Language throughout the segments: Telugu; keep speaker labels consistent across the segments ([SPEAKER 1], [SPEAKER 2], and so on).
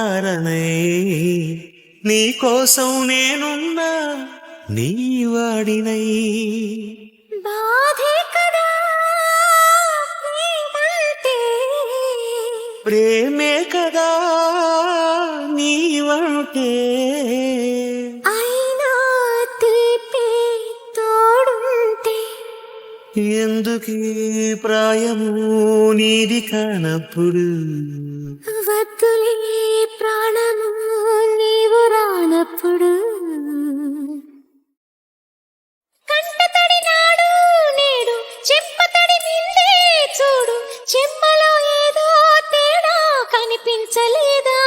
[SPEAKER 1] మారనై నీ కోసం నేనున్నా నీ వాడినై
[SPEAKER 2] బాధే కదా ప్రేమంటే
[SPEAKER 1] ప్రేమే కదా నీవంటే
[SPEAKER 2] అయినా తీపి తోడుంటే
[SPEAKER 1] ఎందుకీ ప్రాయము నీది కానప్పుడు
[SPEAKER 2] వద్దులే ప్రాణము నీవు రానప్పుడు కంటతడి నాడు నేడు చెంపతడి నిండే చూడు చెమ్మలో ఏదో తేడా కనిపించలేదా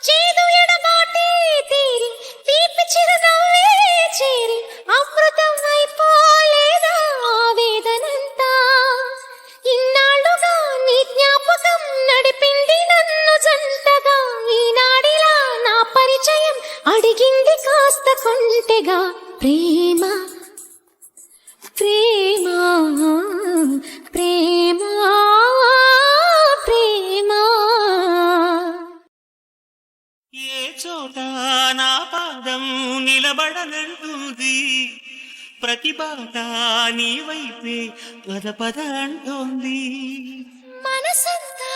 [SPEAKER 2] చేదు ఎడబాటే తీరి తీపి చిరునవ్వే చేరి అమృతం అయిపోలేదా ఆవేదనంతా ఇన్నాళ్ళుగా నీ జ్ఞాపకం నడిపింది నన్ను జంటగా ఈనాడిలా నా పరిచయం అడిగింది కాస్త కొంటెగా ప్రేమ ప్రేమ ప్రేమ ప్రేమ
[SPEAKER 1] ఏ చోట నా పాదం నిలబడనంటుంది ప్రతి బాట నీ వైపే పద పద అంటోంది
[SPEAKER 2] మనసంతా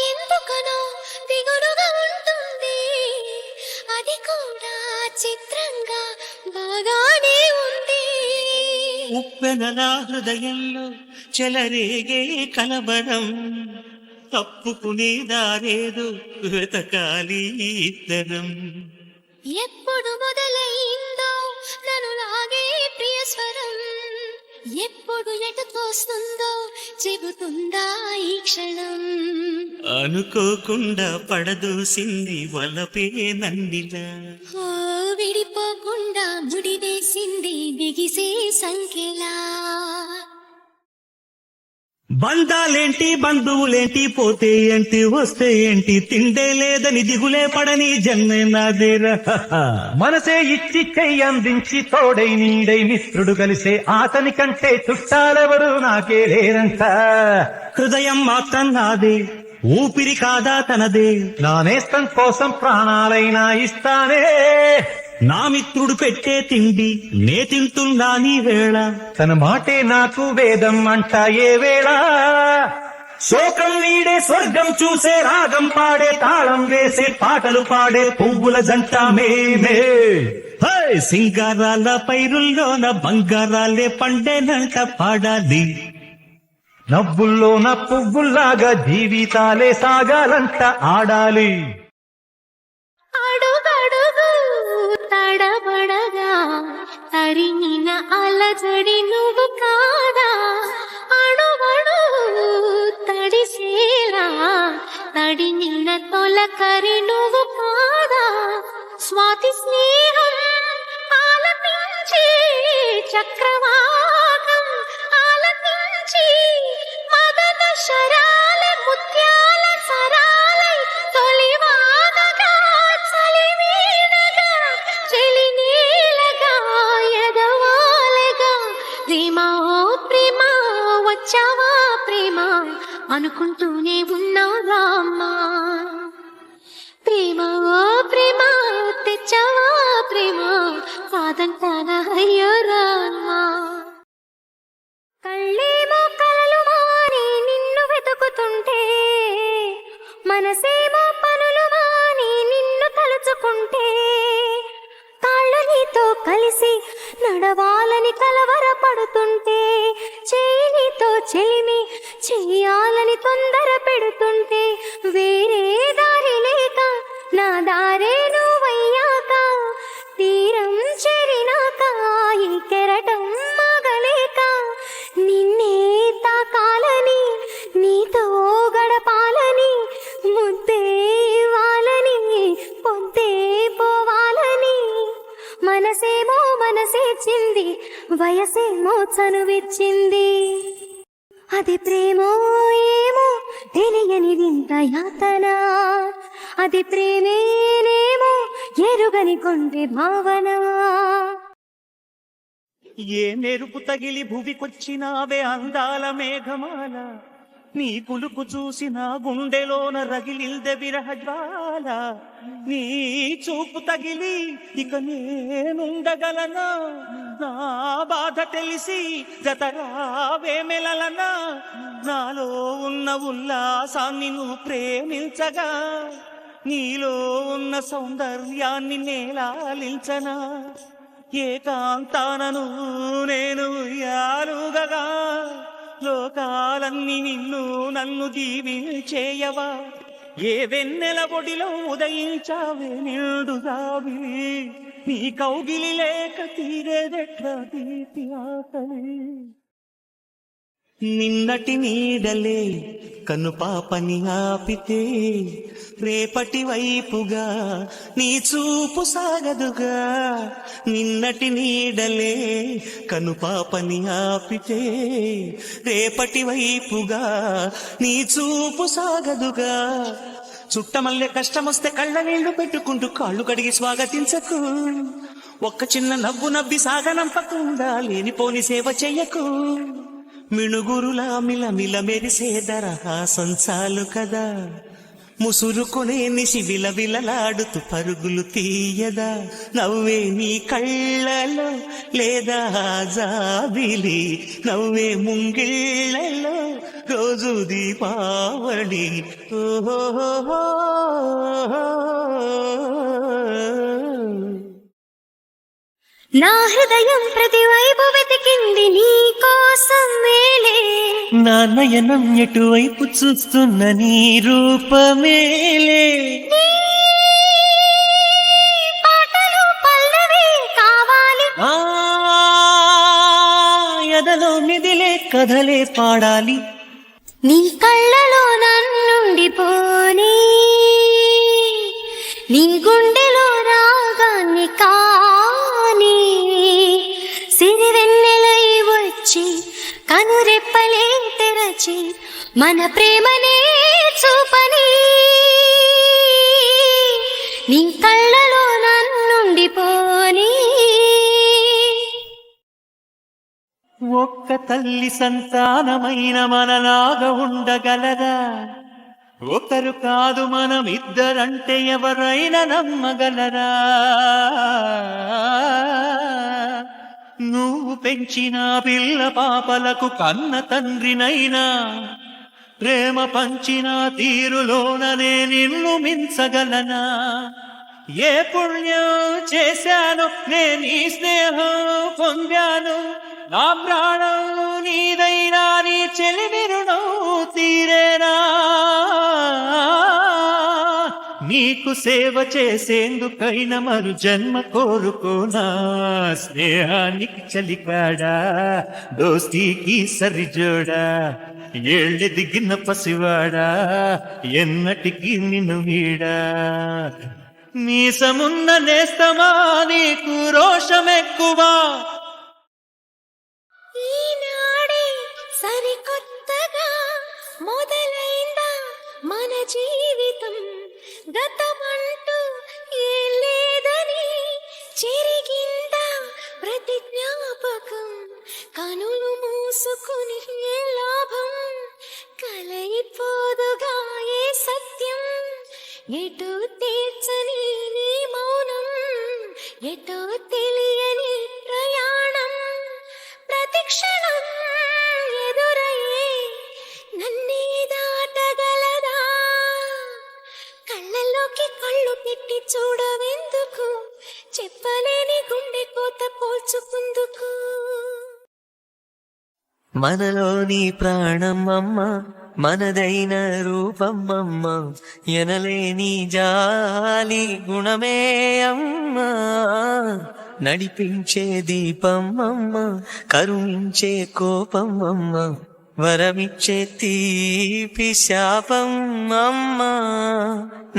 [SPEAKER 2] ఎందుకనో దిగుడుగా ఉంటుంది అది కూడా చిత్రంగా బాగానే ఉంది
[SPEAKER 1] ఉప్పెనలా హృదయంలో చెలరేగే కలవరం తప్పుకునే దారేదో వెతకాలి ఇద్దరం
[SPEAKER 2] ఎప్పుడు మొదలైందో నన్ను లాగే ప్రియ స్వరం ఎప్పుడు ఎటు తోస్తుందో చెబుతుందా ఈ క్షణం
[SPEAKER 1] అనుకోకుండా పడదోసింది వలపే నన్నిలా
[SPEAKER 2] ఓ విడిపోకుండా ముడివేసింది బిగిసే సంఖ్యలా
[SPEAKER 1] బంధాలేంటి బంధువులేంటి పోతే ఏంటి వస్తే ఏంటి తిండే లేదని దిగులే పడని జన్మే నాదేరా
[SPEAKER 3] మనసే ఇచ్చి చెయ్యి అందించి తోడై నీడై మిత్రుడు కలిసే అతని కంటే చుట్టాలెవరు నాకే లేరంట
[SPEAKER 1] హృదయం మాత్రం నాదే ఊపిరి కాదా తనదే
[SPEAKER 3] నా నేస్తం కోసం ప్రాణాలైనా ఇస్తానే
[SPEAKER 1] నా మిత్రుడు పెట్టే తిండి నే తింటున్నా నీ వేళ
[SPEAKER 3] తన మాటే నాకు వేదం అంట ఏ వేళ
[SPEAKER 1] శోకం వీడే స్వర్గం చూసే రాగం పాడే తాళం వేసే పాటలు పాడే పువ్వుల జంట మేమే హే! సింగారాల పైరుల్లోన బంగారాలే పండేనంట పాడాలి
[SPEAKER 3] నవ్వుల్లోన పువ్వుల్లాగా జీవితాలే సాగాలంట ఆడాలి
[SPEAKER 2] అడుగడుగు తడబడగా తరిగిన అలజడి నువ్వు కాదా అడుగడు తడిసేలా తడిగిన తొలకరి నువ్వు కాదా స్వాతి స్నేహం ఆలపించి చక్రవాకం ఆలపించి మదన శరాల ముత్యాల సరాలై తొలివానగా చలివీనగా చెలినీలగా ఎదవాలగా ప్రేమ ఓ ప్రేమ వచ్చావా ప్రేమ అనుకుంటూనే ఉన్నా రామ్మా ప్రేమ ఓ ప్రేమ తెచ్చావా ప్రేమ కాదంటానా అయ్యో రామ్మా కళ్ళేమో కలలు మాని నిన్ను వెతుకుతుంటే మనసేమో పనులు మాని నిన్ను తలుచుకుంటే కాళ్ళు నీతో కలిసి నడవాలని కలవరపడుతుంటే చేయి నీతో చెలిమి చెయ్యాలని తొందర పెడుతుంటే వేరే దారి లేక నా దారే నువ్వయ్యాక తీరం చేరినాక ఈ కెరటం మగలేక నిన్నే తాకాలని నీతో గడపాలని ముద్దే వాళ్ళని పొద్దే పోవాలని మనసేమో మనసేచింది వయసేమో చనువిచ్చింది అది ప్రేమో ఏమో తెలియని వింత యాతన అది ప్రేమేనేమో ఎరుగని కొండె భావన
[SPEAKER 1] ఏ మెరుపు తగిలి భువికొచ్చినావే అందాల మేఘమాల నీ కులుకు చూసి నా గుండెలోన రగిలిల్దె విరహ జ్వాల నీ చూపు తగిలి ఇక నేనుండగలనా నా బాధ తెలిసి జతరావేమెలనా నాలో ఉన్న ఉల్లాసాన్ని నువ్వు ప్రేమించగా నీలో ఉన్న సౌందర్యాన్ని నేలాలించనా ఏకాంతానను నేను యాలుగగా లోకాలన్నీ నిన్ను నన్ను దీవించేయవా ఏ వెన్నెల ఒడిలో ఉదయించావే నిండుగావి నీ కౌగిలి లేక తీరేదెట్లా తీపి ఆకలి నిన్నటి నీడలే కనుపాపని ఆపితే రేపటి వైపుగా నీ చూపు సాగదుగా నిన్నటి నీడలే కనుపాపని ఆపితే రేపటి వైపుగా నీ చూపు సాగదుగా చుట్టమల్లె కష్టమొస్తే కళ్ళ నీళ్లు పెట్టుకుంటూ కాళ్ళు కడిగి స్వాగతించకు ఒక్క చిన్న నవ్వు నవ్వి సాగనంపకుండా లేనిపోని సేవ చెయ్యకు మిణుగురులా మిలమిల మెరిసే దరహాసం చాలు కదా ముసురుకునే నిసి విలవిలలాడుతూ పరుగులు తీయదా నవ్వే నీ కళ్ళలో లేదా జాబిలి నవ్వే ముంగిళ్ళలో రోజు దీపావళి ఓహో
[SPEAKER 2] నా హృదయం ప్రతివైపు వెతికింది నీ కోసం మేలే
[SPEAKER 1] నా నయనం ఎటువైపు చూస్తున్న నీ రూపమేలే
[SPEAKER 2] పాటలు పల్లవి కావాలి
[SPEAKER 1] ఎదలో మిదిలే కథలే పాడాలి
[SPEAKER 2] నీ కళ్ళలో నన్నుండిపోని నీ గుండెలో రాగాన్ని కాని సిరివెన్నెలై వచ్చి కనురెప్పలే తెరచి మన ప్రేమనే చూపని నీ కళ్ళలో నన్నుండిపోని
[SPEAKER 1] ఒక్క తల్లి సంతానమైన మనలాగా ఉండగలరా ఒకరు కాదు మనం ఇద్దరంటే ఎవరైనా నమ్మగలరా నువ్వు పెంచిన పిల్ల పాపలకు కన్న తండ్రినైనా ప్రేమ పంచిన తీరులోననే నిన్ను మించగలనా ఏ పుణ్యం చేశాను నేను ఈ స్నేహం పొందాను నా ప్రాణం నీదైనా నీ చెలిమిరుణం తీరేనా నీకు సేవ చేసేందుకైనా మరు జన్మ కోరుకోనా స్నేహానికి చలికాడా దోస్తీకి సరిజోడా ఏళ్ళె దిగిన పసివాడా ఎన్నటికి నిన్ను వీడా మీసమున్న నేస్తమా నీకు రోషమెక్కువా
[SPEAKER 2] ఈనాడే సరికొత్తగా మొదలైందా మన జీవితం గతమంటూ ఏం లేదని చెరిగిందా ప్రతి జ్ఞాపకం కనులు మూసుకుని ఏ లాభం కలయిపోదుగా ఏ సత్యం ఎటు తీర్చని నీ మౌనం ఎటో తెలియని ప్రయాణం ప్రతిక్షణం ఎదురయ్యే నన్నే దాటగలదా కళ్ళల్లోకి కళ్ళు పెట్టి చూడవెందుకు చెప్పలేని గుండె కోత కోల్చుకుందుకు
[SPEAKER 4] మనలోని ప్రాణం అమ్మ మనదైన రూపం అమ్మ ఎనలేని జాలి గుణమే అమ్మ నడిపించే దీపం అమ్మ కరుణించే కోపం అమ్మ వరమిచ్చే తీపి శాపం అమ్మ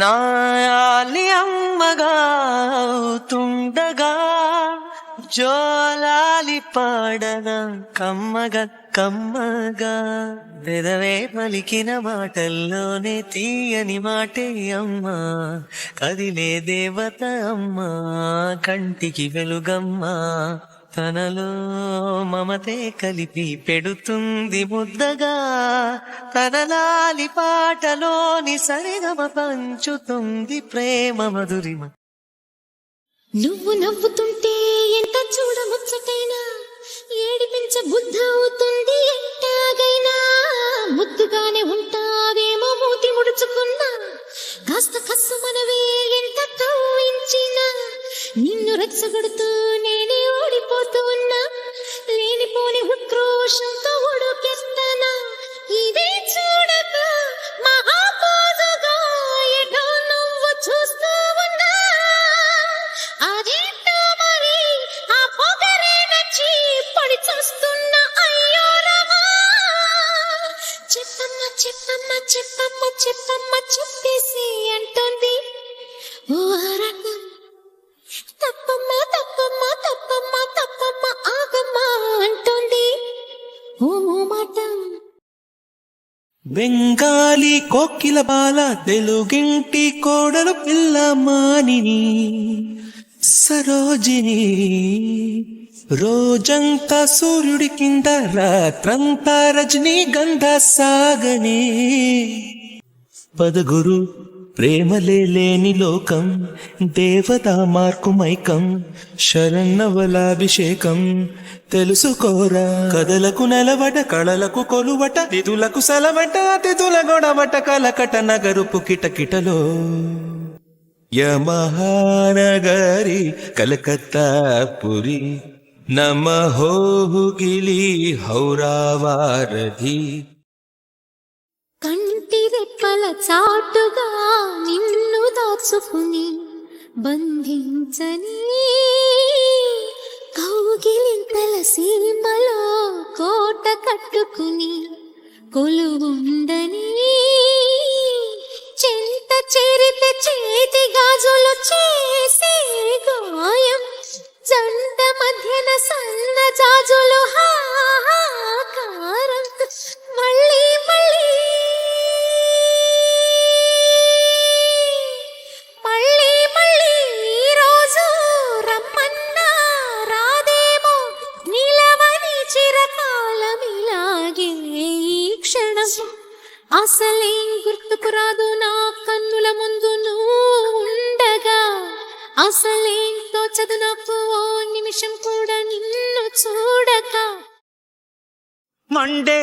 [SPEAKER 4] నాయాలి అమ్మగా అవుతుండగా జోలాలి పాడగా కమ్మగా కమ్మగా పెదవే పలికిన మాటల్లోనే తీయని మాటే అమ్మా కదిలే దేవత అమ్మా కంటికి వెలుగమ్మా తనలో మమతే కలిపి పెడుతుంది ముద్దగా, తనలాలి పాటలోని సరిగమ పంచుతుంది ప్రేమ మధురిమ.
[SPEAKER 2] నువ్వు నవ్వుతుంటే ఎంత చూడముచ్చటైనా, ఏడిపించ బుద్ధ అవుతుంది ఎట్టాగైనా. ముద్దుగానే ఉంటావేమో మూతి ముడుచుకున్నా, కాస్త కస్సు మనవే ఎంత కవ్వించినా. నిన్ను రెచ్చగొడుతూ నేనే ఓడిపోతూ ఉన్నా, లేనిపోని ఉక్రోషంతో ఉడుకెస్తానా. ఇదే చూడక మహాపోదుగా ఎటో నువ్వు చూస్తూ ఉన్నా. అదేంటో మరి ఆ పొగరే నచ్చి పడి చూస్తున్నా. అయ్యో రామా, చెప్పమ్మ చెప్పమ్మ చెప్పమ్మ చెప్పమ్మ చెప్పేసి అంటుంది ఓ రకం. తప్పమ్మ తప్పమ్మ తప్పమ్మ తప్పమ్మ ఆగమ్మ అంటుంది ఓ మాట.
[SPEAKER 4] బెంగాలీ కోకిల బాల, తెలుగింటి కోడలు పిల్ల మానిని సరోజిని. రోజంతా సూర్యుడి కింద, రాత్రంతా రజనీ గంధ సాగని. పదగురు ప్రేమలే లేని లోకం, దేవతా మార్కు మైకం, శరన్నవలాభిషేకం తెలుసుకోరా. కథలకు నెలవట, కళలకు కొలువట, తిథులకు సెలవట, తిథుల గొడవట, కలకట నగరుపు కిటకిటలో. యమహానగరి కలకత్తా పురి, నమహోగిలి హౌరావారధి.
[SPEAKER 2] కంటి రెప్పల చాటుగా నిన్ను దాచుకుని బంధించని, కౌగిలింతల సీమలో కోట కట్టుకుని కొలువుండని. చెంత చేరితే చేతి గాజులు చేసే గాయం, జంట మధ్యన సన్న జాజులు హాహాకారం. మళ్ళీ మళ్ళీ మళ్ళీ మళ్ళీ ఈ రోజు రమ్మన్నా రాదేమో, నిలవని చిరకాలం ఇలాగే ఈ క్షణం. అసలేం గుర్తుకు రాదు నా కన్నుల ముందు నువ్వు ఉండగా, అసలేం తోచదు నాకు ఓ నిమిషం కూడా నిన్ను చూడక.
[SPEAKER 1] మండే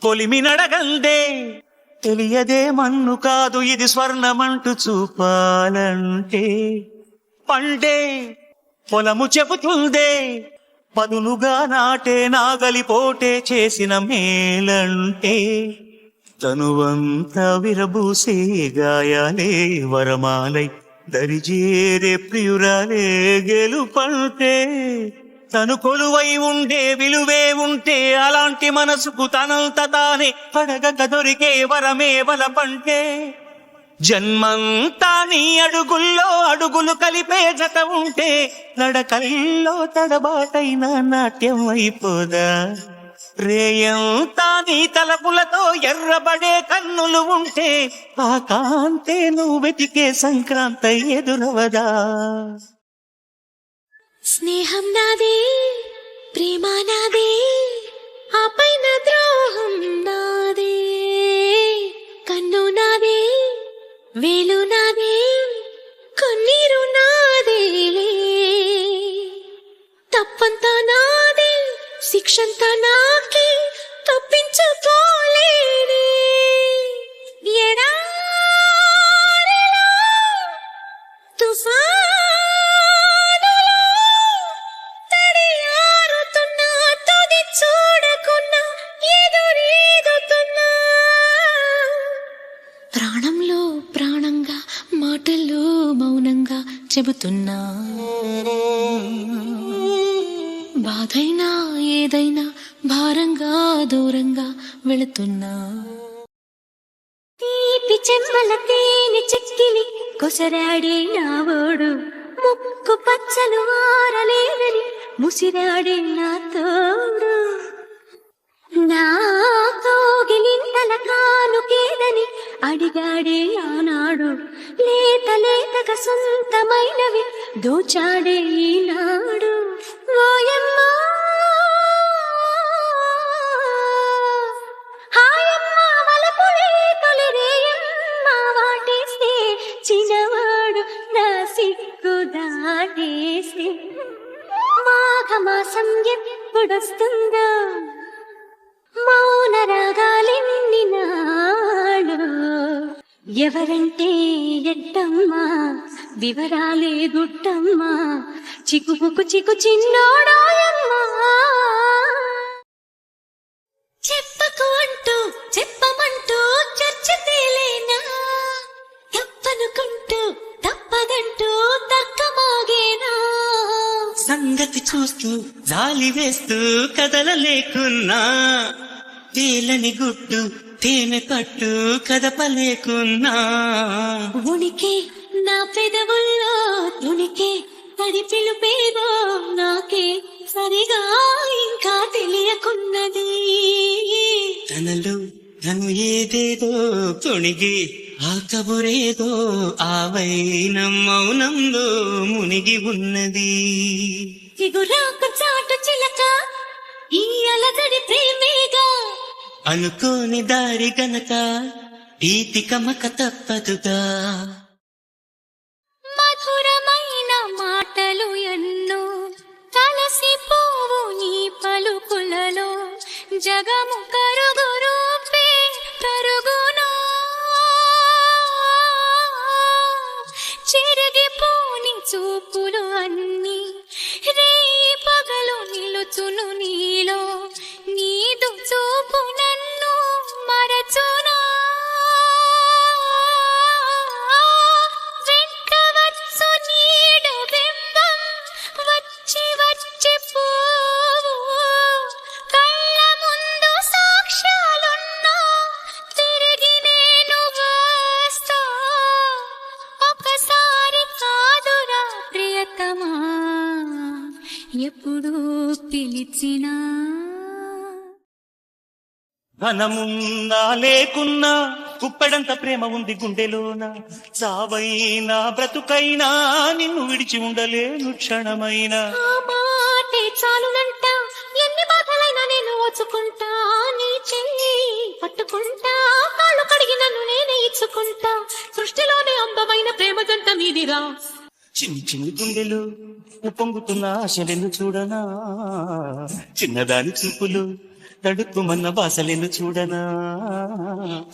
[SPEAKER 1] కొలిమి నడగందే, తెలియదే మన్ను కాదు ఇది స్వర్ణమంటూ చూపాలంటే. పండే పొలము చెబుతుందే, పదునుగా నాటే నాగలిపోటే చేసిన మేలంటే. తనువంతా విరబూసే గాయాలే వరమాలై, దరిజేరే ప్రియురాలే గెలుపంటే. తను కొలువై ఉండే విలువే ఉంటే, అలాంటి మనసుకు తనంత తానే అడగక దొరికే వరమే బలపంటే. జన్మంతా నీ అడుగుల్లో అడుగులు కలిపే జత ఉంటే, నడకల్లో తడబాటైన నాట్యం అయిపోదా. రేయంతా నీ తలపులతో ఎర్రబడే కన్నులు ఉంటే, ఆ కాంతే నువ్వు వెతికే సంక్రాంతి ఎదురవదా.
[SPEAKER 2] స్నేహం నాదే, ప్రేమ నాదే, ఆ పైన ద్రోహం నాదే. కన్ను నాదే, వేలు నాదే, కన్నీరు నాదేలే. తప్పంతా నాదే, శిక్షంతా నాకే, తప్పించుకోలేనే. ఎడారిలో తుఫానులో తడియారుతున్నా, తుది చూడకున్నా ఎదురీదుతున్నా. ప్రాణంలో ప్రాణంగా, మాటల్లో మౌనంగా చెబుతున్నా. బాధైనా ఏదైనా భారంగా దూరంగా వెళుతున్నా. తీపి చెమ్మల తేనె చెక్కిలి కొసరాడే నావోడు, ముక్కు పచ్చలు ఆరలేదని ముసిరాడే నా తోడు. నా కోగిలింతల కానుకేదని అడిగాడే ఆనాడు, లేత లేతగా సొంతమైనవి దోచాడే ఈనాడు. ఓయమ్మా హాయమ్మా వలపులే తొలిరేయమ్మ వాటేస్తే చిన్నవాడు నా సిగ్గు దాటేస్తే. మాఘమాసం ఎప్పుడొస్తుందో మౌన రాగాలెన్ని నాడు. ఎవరంటే ఎట్టమ్మా వివరాలే గుట్టమ్మా, చిక్కుపుకు చిక్కు చిన్నోడాయమ్మా. చెప్పకు అంటూ చెప్పమంటూ చర్చ తేలేనా, తప్పనుకుంటూ తప్పదంటూ తక్కమాగేనా.
[SPEAKER 1] సంగతి చూస్తూ జాలి వేస్తూ కదలలేకున్నా, తేలని గుట్టు తేనె పట్టు కదపలేకున్నా.
[SPEAKER 2] ఉనికి నా పెదవుల్లో తునికి తడి పిలుపేదో నాకే సరిగా ఇంకా తెలియకున్నది.
[SPEAKER 1] తనలో తను ఏదేదో తొణిగి ఆ కబురేదో ఆ వైనం మౌనంలో మునిగి ఉన్నది.
[SPEAKER 2] చిగురాకు చాటు చిలక ఈ అలజడి ప్రేమేగా,
[SPEAKER 1] అనుకోని దారి గనక ఈతి కమక తప్పదుగా.
[SPEAKER 2] మధురమైన మాటలు ఎన్నో కలసిపోవు నీ పలుకులలో, జగము కరుగు రూపే కరుగునా. చెరిగిపోని చూపులు అన్నీ రేయి పగలు నిలుచును నీలో, నీదు చూపు నన్ను మరచునా. వెంటవచ్చు నీడు బింబం వచ్చి వచ్చి పోవు, కళ్ళ ముందు సాక్ష్యాలున్నా తిరిగి నేను వస్తా. ఒకసారి కాదురా ప్రియతమా ఎప్పుడు పిలిచినా.
[SPEAKER 1] ధనమున్నా లేకున్నా కుప్పెడంత ప్రేమ ఉంది గుండెలోన, చావైనా బ్రతుకైనా నిన్ను విడిచి ఉండలేను క్షణమైనా.
[SPEAKER 2] ఆ మాటే చాలునంట, ఎన్ని బాధలైనా నేను ఓచుకుంటా. నీ చెయ్యి పట్టుకుంటా, కాళ్ళు కడిగి నన్ను నేనే ఇచ్చుకుంటా. సృష్టిలోనే అందమైన ప్రేమ జంట మీదిరా.
[SPEAKER 1] చిన్ని చిన్ని గుండెలు పొంగుతున్న ఆశలెన్ను చూడనా, చిన్నదాని చూపులు తడుక్కుమన్న బాసలెన్ను చూడనా.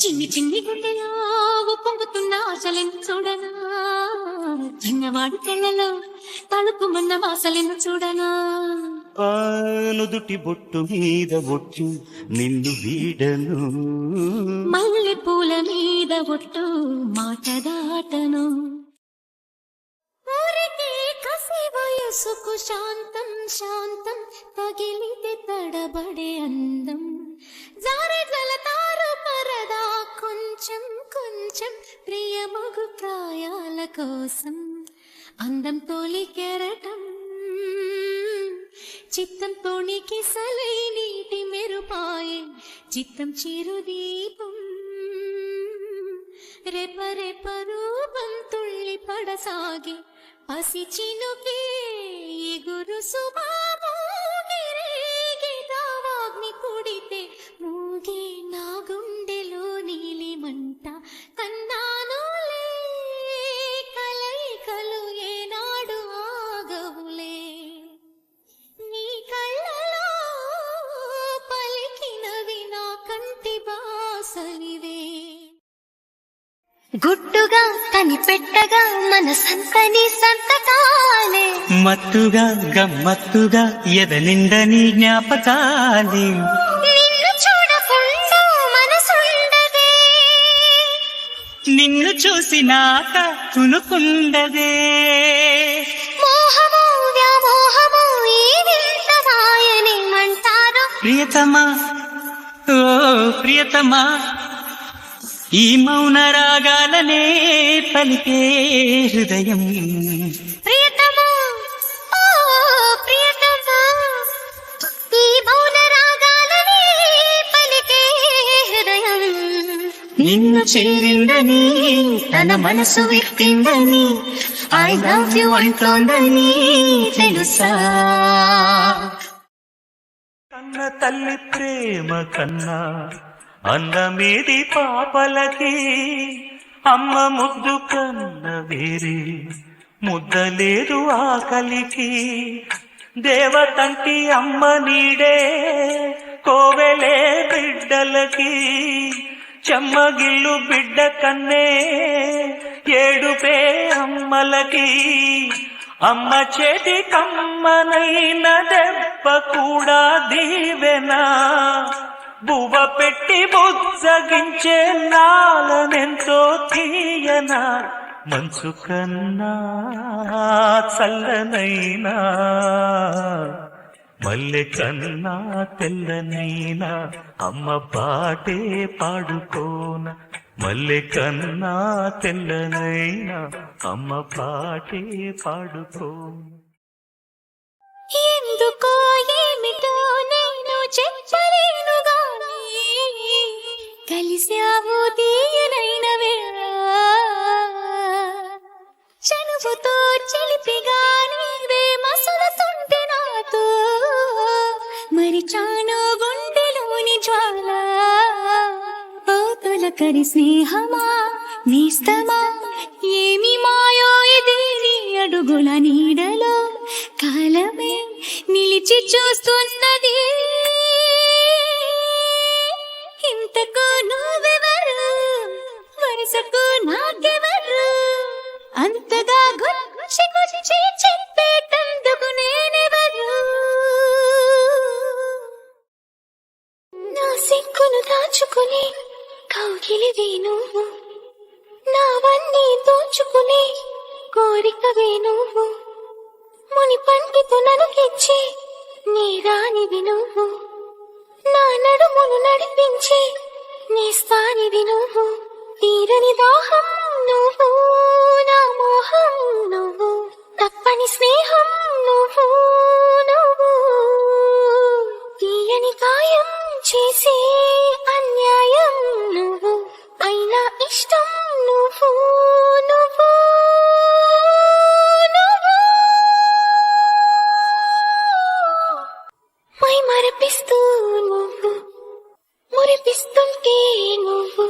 [SPEAKER 2] చిన్ని చిన్ని గుండెలో పొంగుతున్న ఆశలెన్ను చూడనా, చిన్నవాడి కళ్ళలో తలుపుమన్న వాసలెన్ను చూడనా.
[SPEAKER 1] నుదుటి బొట్టు మీద బొట్టు నిన్ను వీడను,
[SPEAKER 2] మల్లె పూల మీద ఒట్టు మాట దాటను. ఊరికే కసి వయసుకు శాంతం శాంతం తగిలితే తడబడే అందం. జారే జలతారు పరదా కొంచెం కొంచెం ప్రియమగు ప్రాయాల కోసం. అందం తోలి కెరటం చిత్తం తోణికి సలై నీటి మెరుపాయే, చిత్తం చిరుదీపం రెప రెప రూపం తుళ్ళి పడసాగి. పసి చినుకే గురు సుమామోగిరేగి దావాగ్ని పుడితే మూగే నా గుండెలో నీలి మంట. కన్నానులే కలయికలు ఏనాడు ఆగవులే, నీ కళ్ళలో పలికినవి నా కంటి బాసలివే. గుట్టుగా కనిపెట్టగా మనసంతని సంతకాలే,
[SPEAKER 1] మత్తుగా గమ్మత్తుగా ఎదనిండని జ్ఞాపకాలే.
[SPEAKER 2] నిన్ను చూడకుండా మనసుండదే,
[SPEAKER 1] నిన్ను చూసినాక తునుకుండదే.
[SPEAKER 2] మోహము వ్యామోహము ఈ వింత మాయని అంటారు.
[SPEAKER 1] ప్రియతమా ఓ ప్రియతమా, ఈ మౌన రాగాలనే పలికే హృదయం.
[SPEAKER 2] ప్రియతమా ఓ ప్రియతమా, ఈ మౌన రాగాలనే నిన్ను చేరిందని తన మనసు విప్పిందని ఐ లవ్ యు అంటోందని తెలుసా.
[SPEAKER 1] కన్న తల్లి ప్రేమ కన్నా అందమేది పాపలకి, అమ్మ ముద్దు కన్న వేరే ముద్దలేదు ఆకలికి. దేవతంటి అమ్మ నీడే కోవెలే బిడ్డలకి, చెమ్మగిల్లు బిడ్డ కన్నే ఏడుపే అమ్మలకి. అమ్మ చేతి కమ్మనైన దెబ్బ కూడా దీవెనా, బువ్వ పెట్టి బుజ్జగించే నాలనెంతో తీయనా. మంచు కన్నా చల్లనైనా మల్లె కన్నా తెల్లనైనా అమ్మ పాటే పాడుకోన. మల్లె కన్నా తెల్లనైనా అమ్మ పాటే పాడుకోన.
[SPEAKER 2] ఎందుకో ఏమిటో నేను చెప్పలేను గానీ కలిసావు తీయనైన వేళ, చనువుతో చెలిపిగానే మసలుతుంటే నాతో మరిచాను గుండెలోని జ్వాల. తొలకరి స్నేహమా నేస్తమా ఏమి మాయో ఇది నీ అడుగుల నీడలో కాలమే నిలిచి చూస్తున్నది. ఇంతకు నువ్వెవరు వరుసకు నాకెవరు, అంతగా గుచ్చి గుచ్చి చెప్పేటందుకు నేనెవరు. నా సిగ్గును దాచుకుని కౌగిలివే నువ్వు, నావన్నీ దోచుకుని కోరికవే నువ్వు. ముని పంటితో ననుకిచ్చి నీ రానివి నువ్వు, నా నడుమును నడిపించి నీ స్థానివి నువ్వు. తీరని దాహం నువ్వు, నా మోహం నువ్వు, తప్పని స్నేహం నువ్వు నువ్వు. తీయని గాయం చేసే అన్యాయం నువ్వు, అయినా ఇష్టం నువ్వు నువ్వు నువ్వు. మై మరపిస్తూ నువ్వు, మురిపిస్తుంటే నువ్వు,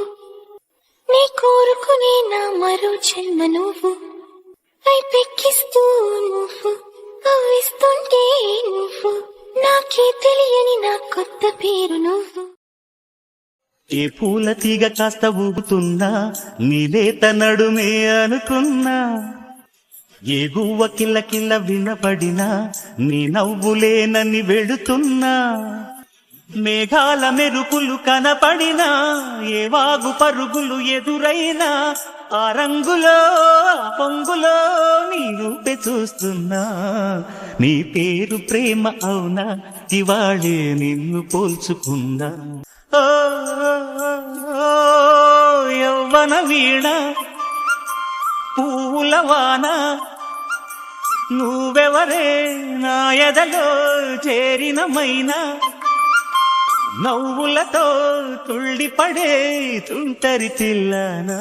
[SPEAKER 2] నీ కోరుకునే నా మరో జన్మ నువ్వు. పైపెక్కిస్తూ నువ్వు, కవ్విస్తుంటే నువ్వు, నాకే తెలియని నా కొత్త పేరు నువ్వు.
[SPEAKER 1] ఏ పూల తీగ కాస్త ఊగుతున్నా నీలేత నడుమే అనుకున్నా, ఏ గువ్వ కిల్ల కిల్ల వినపడినా నీ నవ్వులేనని వెడుతున్నా. మేఘాల మెరుపులు కనపడినా ఏ వాగు పరుగులు ఎదురైనా, ఆ రంగులో ఆ పొంగులో నీ రూపే చూస్తున్నా. నీ పేరు ప్రేమ అవునా, ఇవాళే నిన్ను పోల్చుకున్నా. ఓ యవ్వన వీణ పూల వాన, నువ్వెవరే నా ఎదలో చేరిన మైనా. నవ్వులతో తుళ్ళిపడే తుంటరి పిల్లనా,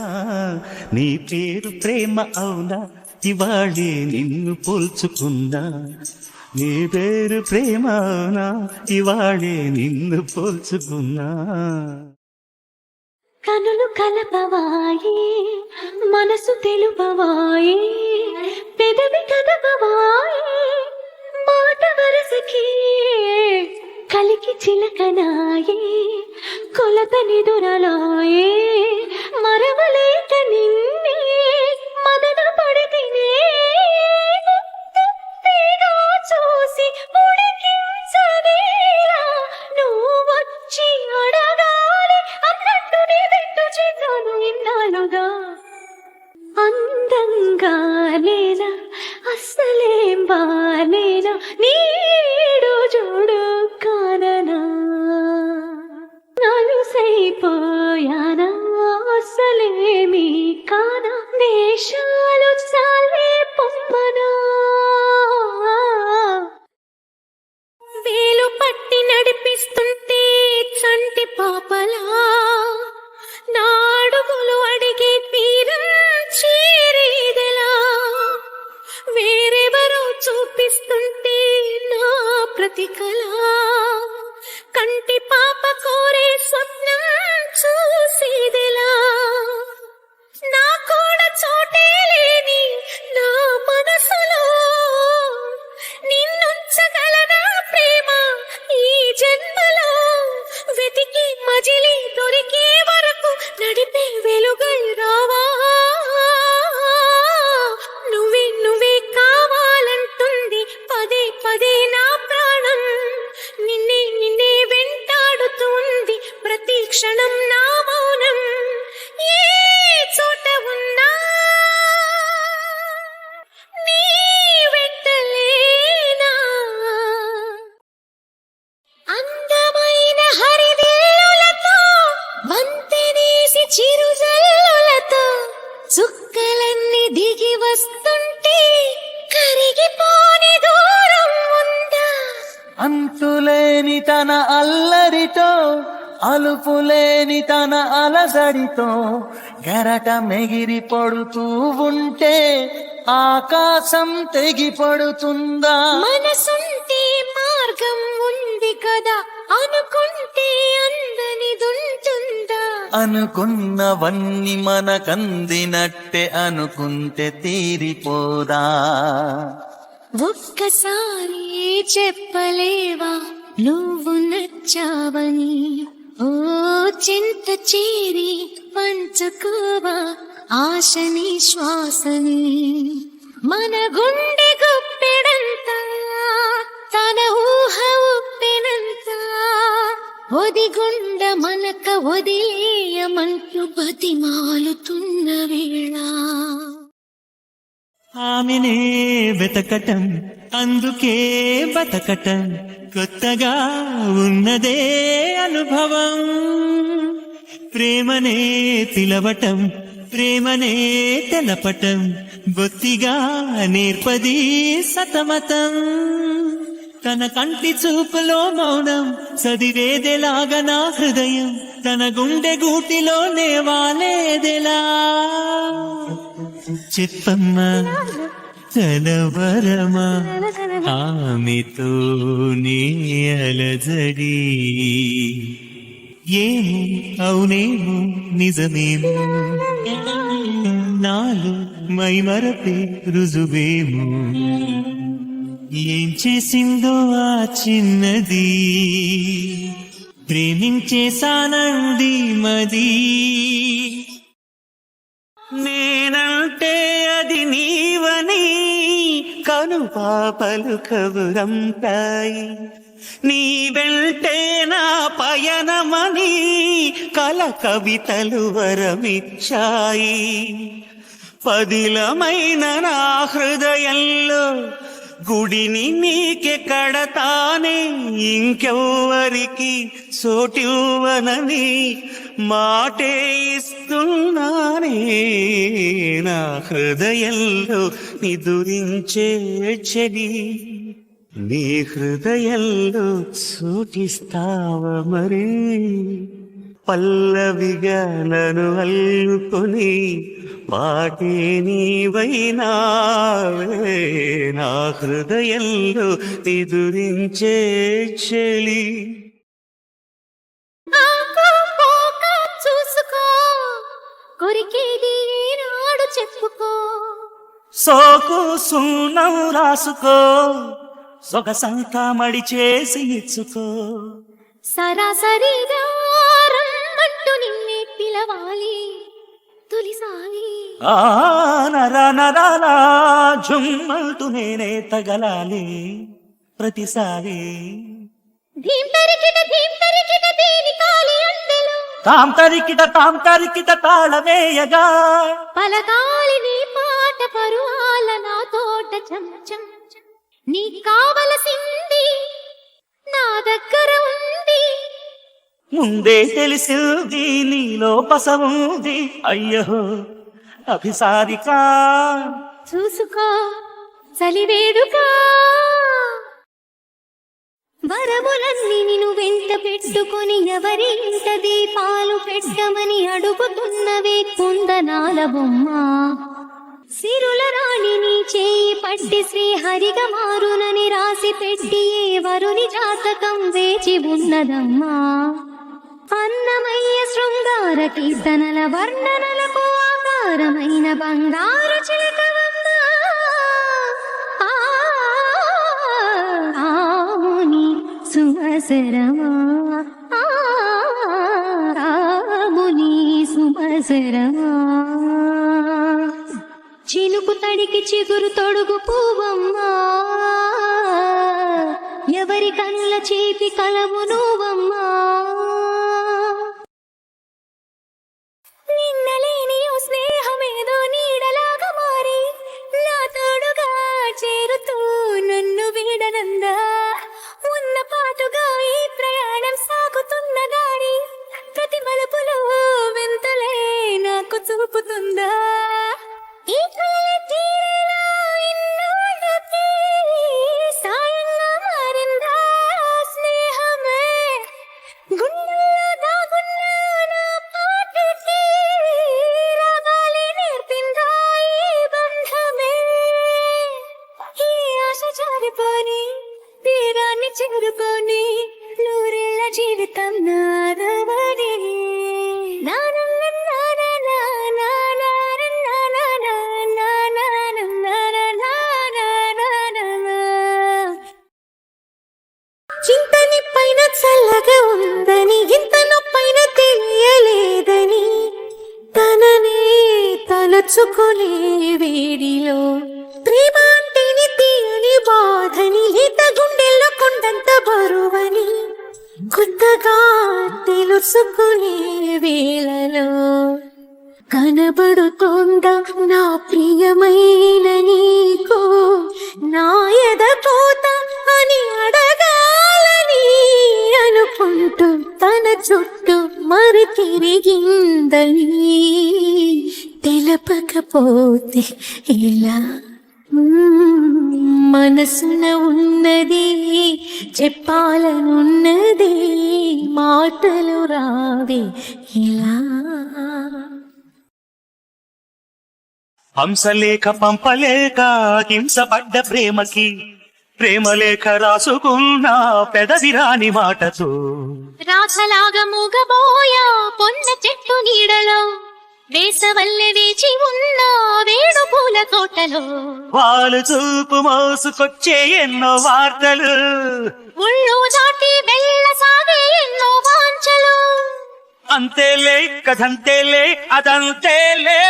[SPEAKER 1] నీ పేరు ప్రేమ అవునా, ఇవాళే నిన్ను పోల్చుకున్నా. నీ పేరు ప్రేమ అవునా, ఇవాళే నిన్ను పోల్చుకున్నా.
[SPEAKER 2] కనులు కలపవాయి మనసు తెలుపవాయి, పెదవి కదపవాయి మాట వరసకి. కలికి చిలకనాయి కొలత నిదురలాయే, మరవలేక నిన్నే మదన పడితినే. చూసి ఉడికించనేలా నువ్వు వచ్చి అడగాలి అన్నట్టు నీ పెట్టు చేశాను ఇన్నాళ్ళుగా. అందంగా లేనా అస్సలేం బాలేనా, నీడు చూడు కాననా. నలుసైపోయానా అస్సలేమీ కానా, దేశాలు చాలే పొమ్మనా. వేలు పట్టి నడిపిస్తుంటే చంటి పాపలా నా వేరెవరో చూపిస్తుంటే నా ప్రతి కళ కంటి పాప కోరే స్వప్నం చూసేదిలా నా కూడా చోటే లేని నా మనసులో నిన్నుంచగలనా ప్రేమ ఈ జన్మలో వెతికి మజిలి దొరికే వరకు నడిపే వెలుగై రావా నువ్వే నువ్వే కావాలంటుంది పదే పదే నా ప్రాణం నిన్నే నిన్నే వెంటాడుతుంది ప్రతి క్షణం నా మౌనం ఏ చోట ఉన్నా నీ వెంటలేనా అందమైన హరిదేలులతో వంతెనేసి చిరుజల్లులతో చుక్కలన్నీ దిగి వస్తుంటే కరిగిపోని దూరం ఉందా
[SPEAKER 3] అంతులేని తన అల్లరితో అలుపులేని తన అలసడితో గరట మెగిరి పడుతూ ఉంటే ఆకాశం తెగి పడుతుందా
[SPEAKER 2] మనసుంటే మార్గం ఉంది కదా అనుకుంటే అందనిదుంటుందా
[SPEAKER 3] అనుకున్నవన్నీ మనకందినట్టే అనుకుంటే తీరిపోదా
[SPEAKER 2] ఒక్కసారి చెప్పలేవా నువ్వు నచ్చావని ఓ చింత చేరి పంచుకోవా ఆశని శ్వాసని మన గుండె గుప్పెడంత తన ఊహ ఉప్పెనంత ఒదిగుండ మనక వదిలేయమంటూ బతిమాలుతున్న వేళ
[SPEAKER 1] ఆమెనే వెతకటం అందుకే బతకటం కొత్తగా ఉన్నదే అనుభవం ప్రేమనే పిలవటం ప్రేమనే తెలపటం బొత్తిగా నేర్పది సతమతం తన కంటి చూపులో మౌనం చదివేదెలాగా నా హృదయం తన గుండె గూటిలో నేవాలేదెలా చెప్పమ్మా కలవరమా ఆమెతో నీ అలజడి ఏమో అవునేమో నిజమేమో నాలో మైమరపే రుజువేమో ఏం చేసిందో ఆ చిన్నది ప్రేమించేసానంది మది నేనంటే అది నీవని కనుపాపలు కబురంటాయి నీ వెంటే నా పయనమని కల కవితలు వరమిచ్చాయి పదిలమైన నా హృదయంలో గుడిని నీకే కడతానే ఇంకెవ్వరికి సోటివ్వనని మాటే ఇస్తున్నానే నా హృదయంలో నిదురించే చెడి నీ హృదయంలో సూటిస్తావ మరి పల్లవిగా నన్ను అల్లుకొని పాటే నీవైనావే నా హృదయంలో నిదురించే చెలి
[SPEAKER 2] చూసుకో కొరికేది నాడు చెప్పుకో
[SPEAKER 1] సోకు సున్నం రాసుకో సొగసంతా మడి చేసి ఇచ్చుకో
[SPEAKER 2] సరాసరిగా రమ్మంటూ నిన్నే పిలవాలి తొలిసారి
[SPEAKER 1] ఆ నరా నరాలా జుమ్మంటూ నేనే తగలాలి ప్రతిసారి
[SPEAKER 2] ధీం తరికిట దేని కాలి అందెలు
[SPEAKER 1] తాం తరికిట తాళమేయగా
[SPEAKER 2] పలకాలి నీ పాట పరువాల నా తోట చంచం నీ కావలసింది నా దగ్గర ఉంది
[SPEAKER 1] ముందే తెలిసింది నీలో పసవుంది అయ్యో అభిసారిక
[SPEAKER 2] చూసుకో చలివేడుక వరములన్నీ నిన్ను వెంట పెట్టుకొని ఎవరింట దీపాలు పెట్టమని అడుగుతున్నవే కుందనాల బొమ్మ సిరుల రాణిని చేయి పట్టి శ్రీహరిగా మారునని రాసి పెట్టి ఏ వరుని జాతకం వేచి ఉన్నదమ్మా అన్నమయ్య శృంగార కీర్తనల వర్ణనలకు ఆకారమైన బంగారు చిలకవమ్మా ఆముని సుమసరమా ఆముని సుమసరమా చినుకు తడికి చిగురు తొడుగు పువ్వమ్మా ఎవరి కనుల చేతి కలవు నువ్వమ్మా నిన్నలేని ఓ స్నేహమేదో నీడలాగా మారి నా తోడుగా చేరుతూ నన్ను వీడనందా ఉన్న పాటుగా ఈ ప్రయాణం సాగుతున్న గాని ప్రతి మలుపులో వింతలే నాకు చూపుతుందా ఈ తీరేలా ఇన్నాళ్ళకి సాయంగా మారిందా స్నేహమే గుండెల్లో దాగున్న నా పాటకి రాగాలి నేర్పిందా ఈ బంధమే ఈ ఆశ జారిపోని తీరాన్ని చేరుకొని నూరేళ్ల జీవితం నాదవని చింతని పైన చల్లగా ఉందని ఇంత నొప్పైన తెలియలేదని తననే తలచుకునే వేడిలో ప్రేమ అంటేని తీయని బాధని ఈత గుండెల్లో కొండంత బరువని కొత్తగా తెలుసుకునే వేళలో కనబడుతోందా నా ప్రియమైన నీకు నా ఎదపోత అని అడగాలని అనుకుంటూ తన చుట్టూ మరి తిరిగిందని తెలపకపోతే ఎలా మనసున ఉన్నది చెప్పాలనున్నది మాటలు రావే ఎలా
[SPEAKER 1] హంసలేఖ పంపలేక హింసపడ్డ ప్రేమకి ప్రేమలేఖ రాసుకున్న పెదవిరాని మాటతో
[SPEAKER 2] రాసలాగా మూగబోయా పొన్న చెట్టు నీడలో వేసవల్లె వేచి ఉన్న వేణు పూల తోటలో
[SPEAKER 1] వాళ్ళు చూపు మోసుకొచ్చే ఎన్నో వార్తలు
[SPEAKER 2] ముళ్ళు దాటి వెళ్ళసాగే ఎన్నో వాంఛలు
[SPEAKER 1] అంతేలే కథంతేలే అదంతేలే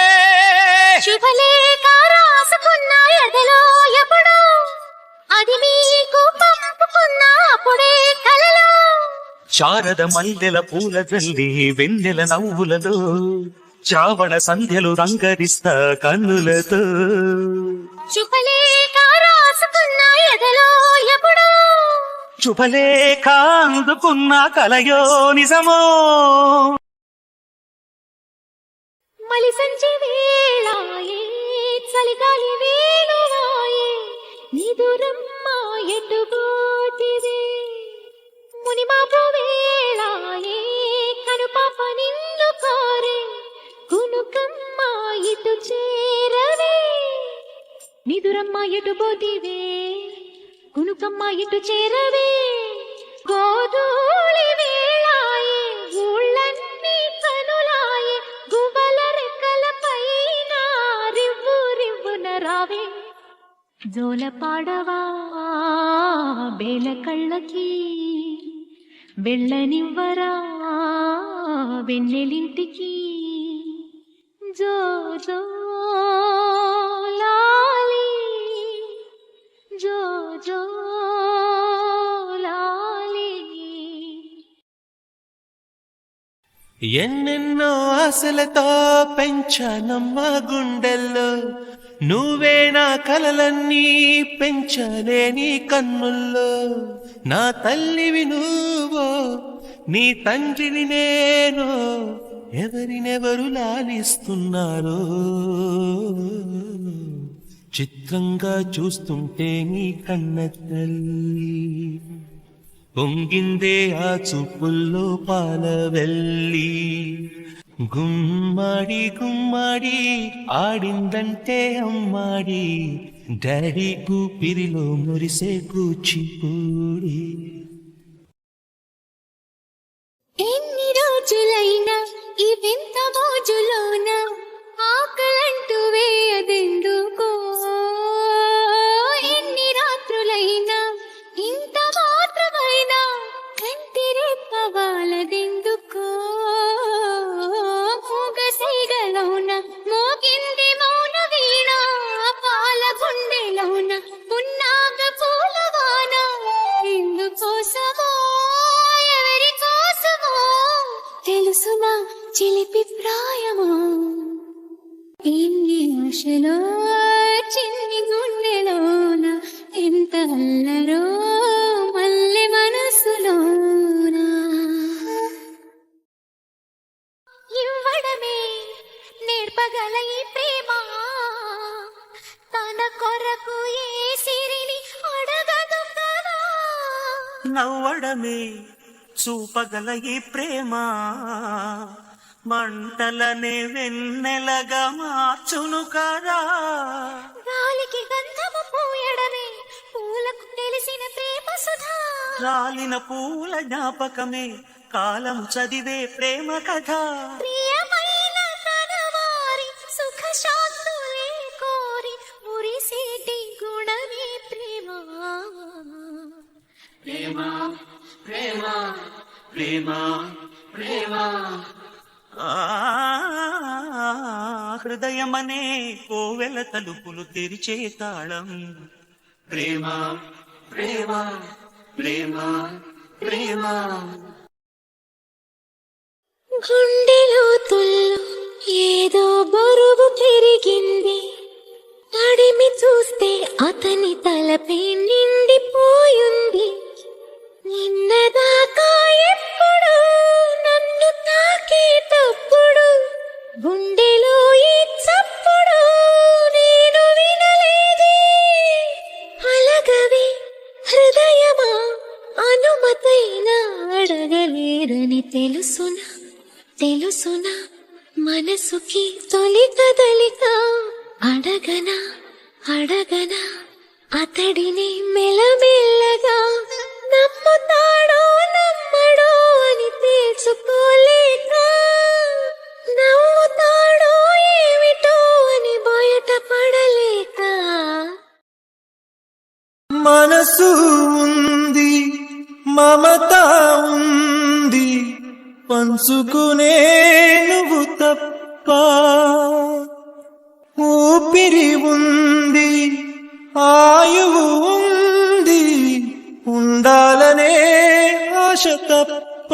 [SPEAKER 2] శుభలేఖ రాసుకున్న ఎదలో ఎప్పుడో అది మీకు పంపుకున్న అప్పుడే కలలో
[SPEAKER 1] శారద మల్లెల పూల జల్లి వెన్నెల నవ్వులలో చావణ సంధ్యలు రంగరిస్తా కన్నులతో
[SPEAKER 2] శుభలేఖ రాసుకున్న ఎదలో ఎప్పుడో
[SPEAKER 1] శుభలేఖ అందుకున్న కలయో నిజమో
[SPEAKER 2] మలి సంచి వేళాయే చలిగాలి వేణువాయే నిదురమ్మ ఎటుగోటివే మునిమాపు వేళాయే కనుపాప నిన్ను కోరే కునుకమ్మ ఇటు చేరవే నిదురమ్మ ఎటు పోతివే కునుకమ్మ ఇటు చేరవే గోధూళి వేళాయే ఊళ్ళన్నీ కనులాయే గువ్వల రెక్కల పైన రివ్వు రివ్వున రావే జోల పాడవా బేల కళ్ళకి వెళ్ళనివ్వరా వెన్నెలింటికి జో జో లాలి జో జో లాలి
[SPEAKER 4] ఎన్నెన్నో ఆశలతో పెంచానమ్మ గుండెల్లో నువ్వే నా కలలన్నీ పెంచలే నీ కన్నుల్లో నా తల్లివి నువ్వో నీ తండ్రిని నేను ఎవరినెవరు లాలిస్తున్నారో చిత్రంగా చూస్తుంటే నీ కన్న తల్లి పొంగిందే ఆ చూపుల్లో పాల వెళ్ళి గుమ్మాడి గుమ్మాడి ఆడిందంటే అమ్మాడి డాడీ కూపిరిలో మురిసే కూచిపూడి.
[SPEAKER 2] ఎన్ని రోజులైనా ఈ వింత మోజులోన ఆకలంటూ వేయదెందుకో, ఎన్ని రాత్రులైనా ఇంత మాత్రమైనా కంటి రెప్పవాలదెందుకో, మూగసైగలోన మోగింది మౌన వీణ, పాల గుండెలోన పున్నాగ పూలవాన, ఎందుకోసమో ఎవరి కోసమో తెలుసునా చిలిపి ప్రాయమా, ఎన్ని ఆశలో చిన్ని గుండెలోన ఎంత అల్లరో మల్లె మనసులోన. ఇవ్వడమే నేర్పగల ఈ ప్రేమ, తన కొరకు ఏ సిరిని అడగదు కదా.
[SPEAKER 1] నవ్వడమే చూపగల ఈ ప్రేమ, మంటలనే వెన్నెలగా మార్చును కదా.
[SPEAKER 2] గాలికి గంధము పూయడమే పూలకు తెలిసిన ప్రేమ సుధా,
[SPEAKER 1] రాలిన పూల జ్ఞాపకమే కాలం చదివే ప్రేమ కథ.
[SPEAKER 2] ప్రియమైన తన వారి సుఖ శాంతులే కోరి మురిసేటి గుణమే ప్రేమ.
[SPEAKER 1] ఆ హృదయమనే కోవెల తలుపులు తెరిచే తాళం ప్రేమ ప్రేమ ప్రేమ ప్రేమ.
[SPEAKER 2] గుండెలో తుల్లు ఏదో బరువు పెరిగింది, తడిమి చూస్తే అతని తలపై నిండిపోయింది. నిన్నదాకా ఎప్పుడు నన్ను తాకేటప్పుడు గుండెలో ఈ చప్పుడు నేను వినలేదే. అలగవే హృదయమా అనుమతైనా అడగలేరని తెలుసునా తెలుసునా, మనసుకి తొలి కదలిక అడగనా అడగనా అతడిని మెల్లమెల్లగా, నమ్ముతాడో నమ్మడో అని తెలుసుకోలేక, నమ్ముతాడో ఏమిటో అని బయటపడలేక.
[SPEAKER 3] మనసు ఉంది మమత ఉంది పంచుకునే నువ్వు తప్ప, ఊపిరి ఉంది ఆయువు ఉంది ఉండాలనే ఆశ తప్ప.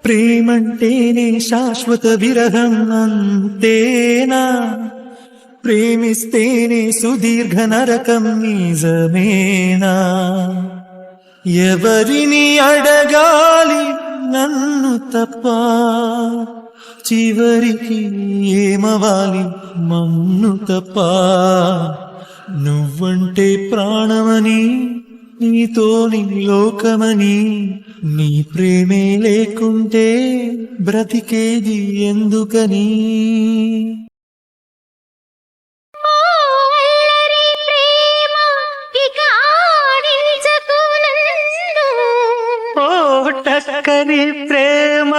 [SPEAKER 3] ప్రేమంటేనే శాశ్వత విరహం అంతేనా, ప్రేమిస్తేనే సుదీర్ఘ నరకం నిజమేనా. ఎవరిని అడగాలి నన్ను తప్ప, చివరికి ఏమవాలి మన్ను తప్ప. నువ్వంటే ప్రాణమని నీతోని లోకమని, నీ ప్రేమే లేకుంటే బ్రతికేది ఎందుకని.
[SPEAKER 1] టక్కరి ప్రేమ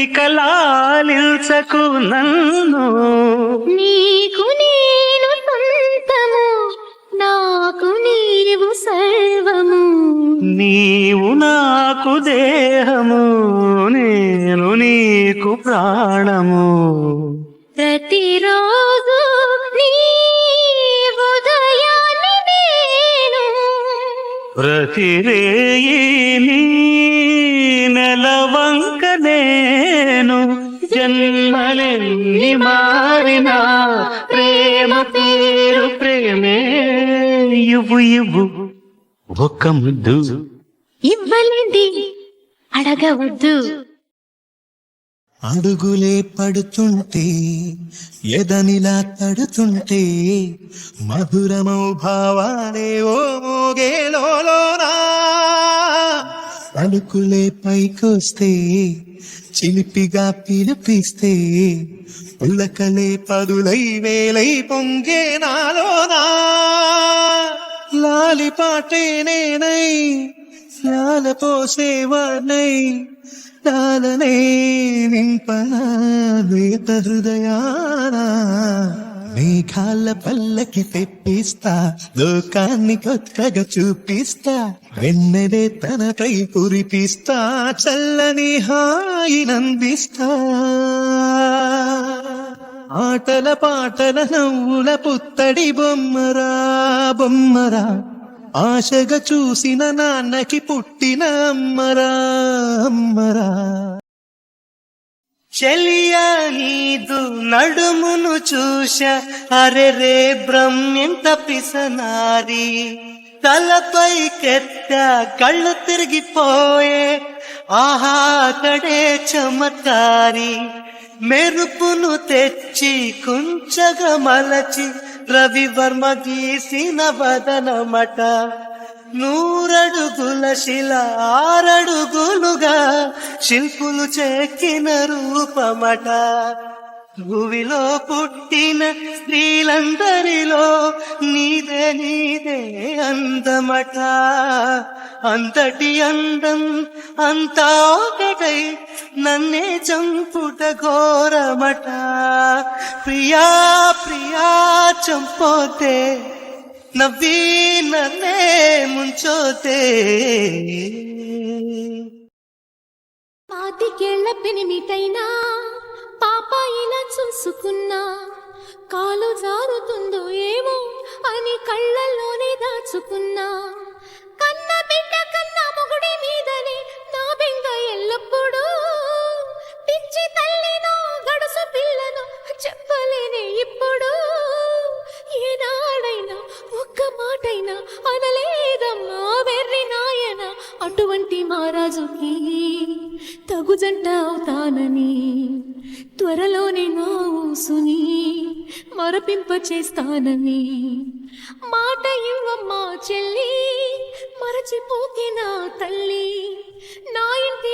[SPEAKER 1] ఇక లాలించకు నన్ను,
[SPEAKER 2] నీకు నేను సొంతము నాకు నీవు సర్వము,
[SPEAKER 1] నీవు నాకు దేహము నేను నీకు ప్రాణము.
[SPEAKER 2] ప్రతిరోజు నీ ఉదయాన్ని నేను,
[SPEAKER 1] ప్రతిరేయి నీ నెలవంక నేను, జన్మలెన్ని మారినా ప్రేమ పేరు ప్రేమే. ఇవ్వు ఇవ్వు ఒక్క ముద్దు,
[SPEAKER 2] ఇవ్వలేంది అడగవద్దు.
[SPEAKER 3] అడుగులే పడుతుంటే ఎదనిలా తడుతుంటే, మధురమౌ భావాలే ఓ మోగేలోనా.
[SPEAKER 4] పలుకులే పైకొస్తే చిలిపిగా పిలిపిస్తే ఉల్లకలే పదులై వేలై పొంగే నాలోనా లాలి పాటే నేనై లాల పోసేవాణ్ణై లాలనే నింపనా వేత హృదయానా మేఘాల పల్లకి తెప్పిస్తా లోకాన్ని కొత్తగా చూపిస్తా వెన్నెలే తనపై కురిపిస్తా చల్లని హాయినందిస్తా ఆటల పాటల నవ్వుల పుత్తడి బొమ్మరా బొమ్మరా ఆశగా చూసిన నాన్నకి పుట్టిన అమ్మరా అమ్మరా
[SPEAKER 3] చెలియా నీదు నడుమును చూశ అరె రే బ్రహ్మెంత పిసనారి తలపై కెత్త కళ్ళు తిరిగిపోయే ఆహా కడే చమత్కారి మెరుపును తెచ్చి కుంచగా మలచి రవివర్మ గీసిన వదనమట నూరడుగుల శిల ఆరడుగులుగా శిల్పులు చెక్కిన రూపమట భూమిలో పుట్టిన స్త్రీలందరిలో నీదే నీదే అందమట అంతటి అందం అంతా ఒకటై నన్నే చంపుట ఘోరమట ప్రియా ప్రియా చంపోతే నవ్వీ నన్నే ముంచోతే
[SPEAKER 2] పాతికేళ్ల పెనిమిటైనా పాపాయిలా చూసుకున్నా కాలు జారుతుందో ఏమో అని కళ్ళల్లోనే దాచుకున్నా కన్న బిడ్డ కన్న మొగుడి మీదనే నా బెంగ ఎల్లప్పుడూ పిచ్చి తల్లినో గడుసు పిల్లను చెప్పలేనే ఇప్పుడు ఏనాడైనా ఒక్క మాటైనా అనలేదమ్మా వెర్రి నాయన అటువంటి మహారాజుకి తగు జంట అవుతానని త్వరలోనే నా ఊసుని మరపింప చేస్తానని మాట ఇవ్వమ్మా చెల్లి మరచిపోకే నా తల్లి నా ఇంటి